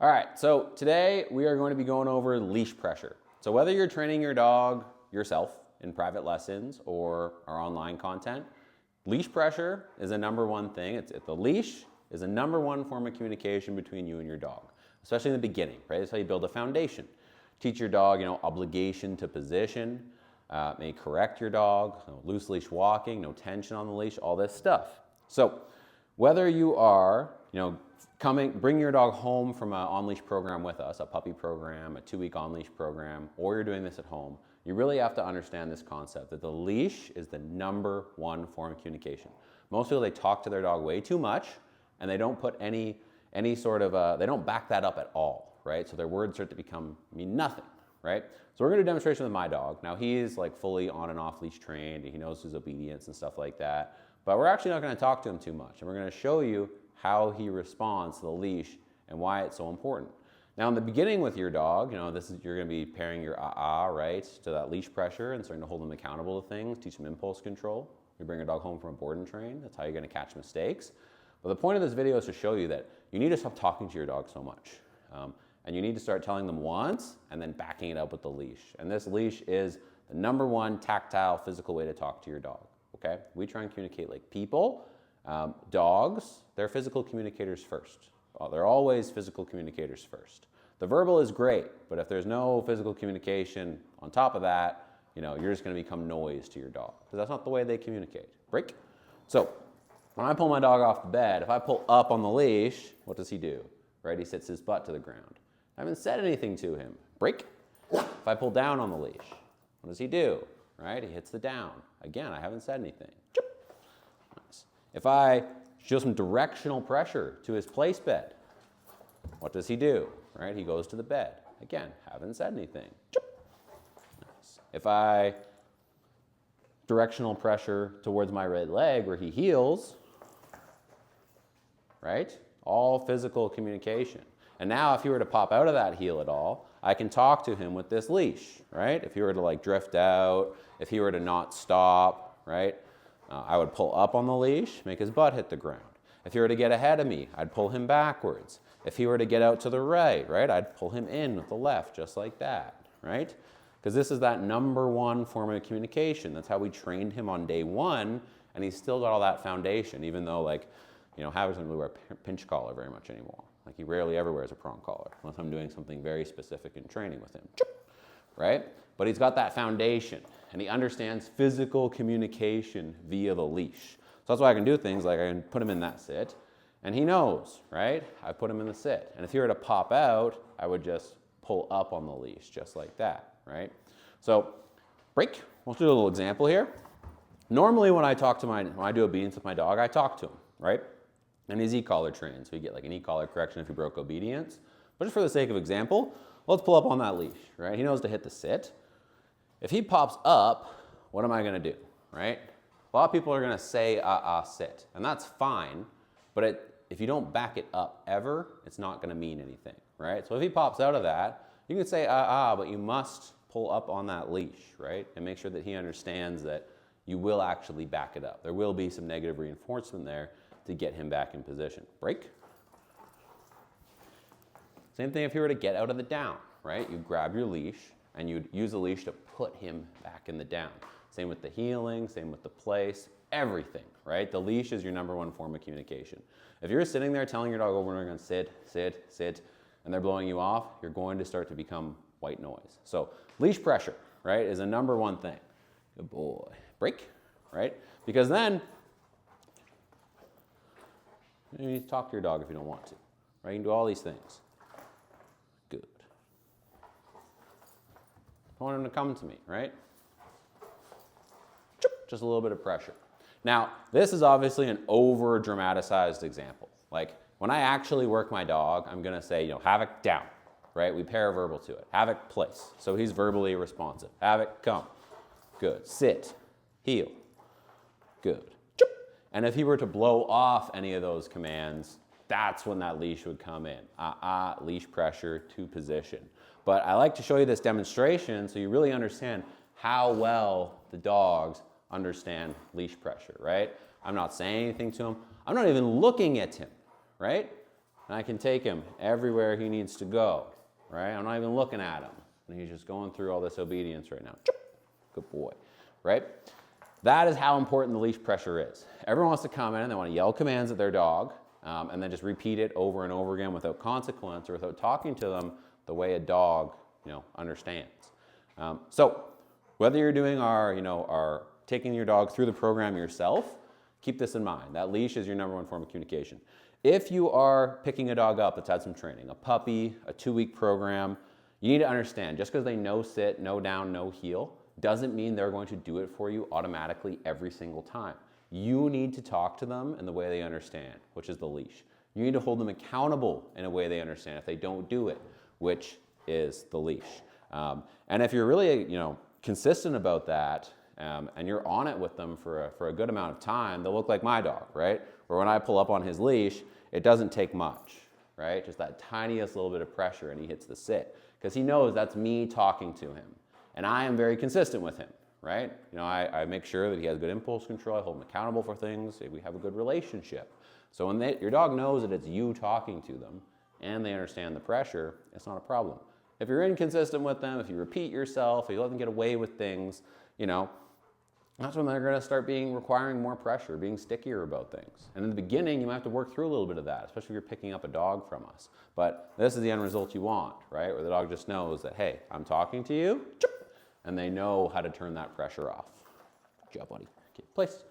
All right, so today we are going to be going over leash pressure. So whether you're training your dog yourself in private lessons or our online content, leash pressure is a number one thing. The leash is a number one form of communication between you and your dog, especially in the beginning, right? That's how you build a foundation. Teach your dog, obligation to position, may correct your dog, loose leash walking, no tension on the leash, all this stuff. So whether you are, bring your dog home from an on-leash program with us, a puppy program, a 2-week on-leash program, or you're doing this at home, you really have to understand this concept that the leash is the number one form of communication. Most people, they talk to their dog way too much and they don't put any sort of, they don't back that up at all, right? So their words start to mean nothing, right? So we're gonna do a demonstration with my dog. Now he's like fully on and off leash trained. He knows his obedience and stuff like that. But we're actually not gonna talk to him too much. And we're gonna show you how he responds to the leash and why it's so important. Now in the beginning with your dog, you're gonna be pairing your right, to that leash pressure and starting to hold them accountable to things, teach them impulse control. You bring your dog home from a board and train, that's how you're gonna catch mistakes. But the point of this video is to show you that you need to stop talking to your dog so much. And you need to start telling them once and then backing it up with the leash. And this leash is the number one tactile physical way to talk to your dog, okay? We try and communicate like people. Dogs, they're physical communicators first. They're always physical communicators first. The verbal is great, but if there's no physical communication on top of that, you're just gonna become noise to your dog because that's not the way they communicate. Break. So when I pull my dog off the bed, if I pull up on the leash, what does he do? Right, he sits his butt to the ground. I haven't said anything to him. Break. If I pull down on the leash, what does he do? Right, he hits the down. Again, I haven't said anything. Nice. If I show some directional pressure to his place bed, what does he do? Right, he goes to the bed. Again, haven't said anything. Nice. If I directional pressure towards my right leg where he heels, right, all physical communication. And now if he were to pop out of that heel at all, I can talk to him with this leash, right? If he were to drift out, if he were to not stop, right? I would pull up on the leash, make his butt hit the ground. If he were to get ahead of me, I'd pull him backwards. If he were to get out to the right, I'd pull him in with the left, just like that, right? Because this is that number one form of communication. That's how we trained him on day one, and he's still got all that foundation, even though Havers doesn't really wear a pinch collar very much anymore. He rarely ever wears a prong collar unless I'm doing something very specific in training with him, right? But he's got that foundation and he understands physical communication via the leash. So that's why I can do things like I can put him in that sit and he knows, right? I put him in the sit. And if he were to pop out, I would just pull up on the leash just like that, right? So break. We'll do a little example here. Normally when I do obedience with my dog, I talk to him, right? And he's e-collar trained, so you get an e-collar correction if he broke obedience. But just for the sake of example, let's pull up on that leash, right? He knows to hit the sit. If he pops up, what am I gonna do, right? A lot of people are gonna say, sit, and that's fine, but if you don't back it up ever, it's not gonna mean anything, right? So if he pops out of that, you can say, but you must pull up on that leash, right? And make sure that he understands that you will actually back it up. There will be some negative reinforcement there to get him back in position. Break. Same thing if you were to get out of the down, right? You grab your leash and you'd use the leash to put him back in the down. Same with the heeling, same with the place, everything, right? The leash is your number one form of communication. If you're sitting there telling your dog over and over again, sit, sit, sit, and they're blowing you off, you're going to start to become white noise. So leash pressure, right, is a number one thing. Good boy. Break, right? Because then you need to talk to your dog if you don't want to, right? You can do all these things. Good. I want him to come to me, right? Just a little bit of pressure. Now, this is obviously an over-dramatized example. When I actually work my dog, I'm gonna say, Havoc down, right? We pair a verbal to it. Havoc place, so he's verbally responsive. Havoc come, good. Sit, heel, good. And if he were to blow off any of those commands, that's when that leash would come in. Leash pressure to position. But I like to show you this demonstration so you really understand how well the dogs understand leash pressure, right? I'm not saying anything to him. I'm not even looking at him, right? and I can take him everywhere he needs to go, right? I'm not even looking at him, and he's just going through all this obedience right now. Good boy, right? That is how important the leash pressure is. Everyone wants to come in and they want to yell commands at their dog, and then just repeat it over and over again without consequence or without talking to them the way a dog, understands. So whether you're doing our taking your dog through the program yourself, keep this in mind. That leash is your #1 form of communication. If you are picking a dog up that's had some training, a puppy, a 2-week program, you need to understand, just because they know sit, no down, no heel, doesn't mean they're going to do it for you automatically every single time. You need to talk to them in the way they understand, which is the leash. You need to hold them accountable in a way they understand if they don't do it, which is the leash. And if you're really, consistent about that, and you're on it with them for a good amount of time, they'll look like my dog, right? Where when I pull up on his leash, it doesn't take much, right? Just that tiniest little bit of pressure and he hits the sit, because he knows that's me talking to him. And I am very consistent with him, right? I make sure that he has good impulse control. I hold him accountable for things. We have a good relationship. So when your dog knows that it's you talking to them and they understand the pressure, it's not a problem. If you're inconsistent with them, if you repeat yourself, if you let them get away with things, that's when they're going to start requiring more pressure, being stickier about things. And in the beginning, you might have to work through a little bit of that, especially if you're picking up a dog from us. But this is the end result you want, right? Where the dog just knows that, hey, I'm talking to you, and they know how to turn that pressure off. Good job, buddy. Okay, place.